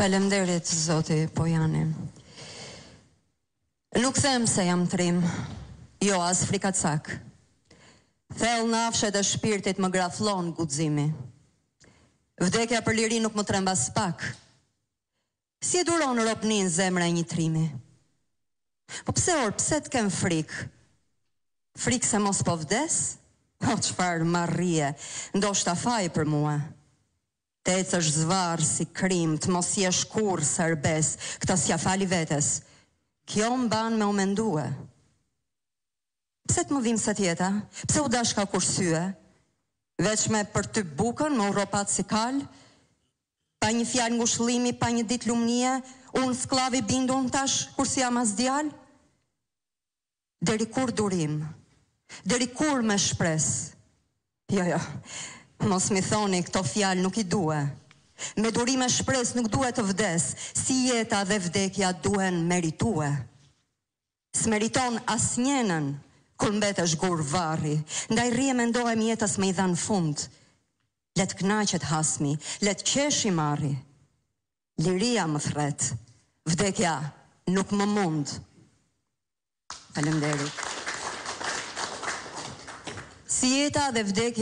Faleminderit, zoti Pojani. Nuk them se jam trim, jo as frikacak. Thellë nafshet e shpirtit më graflon guximi. Vdekja për liri nuk më trembas pak. Si e duron ropnin zemra e një trimi? Po pse pse të kem frikë? Frikë se mos po vdes? O çfarë marrije, ndoshta faj për mua. Të ecësh zvarr si krim, të mos jesh kurrë serbes, këta s'ja fali vetes. Kjo mban me u mendue. Pse të më dhim se tjeta? Pse u dash ka kursye? Veç me për ty bukën, me u ropat si kal? Pa një fjalë ngushëllimi, pa një ditë lumnie, unë sklavi bindun tash, kur si jam as djal? Deri kur durim? Deri kur me shpres? Jo, mos mi thoni këto fjalë nuk i due. Me durim e shpres nuk duhet të vdes, si jeta dhe vdekja duen meritue. S'meriton as njenën, kur mbetesh gur varri, ndaj rrie mendohem jetës me i dhan fund. Let knaqet hasmi, let qeshi marri. Liria më thret, vdekja nuk më mund. Faleminderit. Si jeta dhe vdekja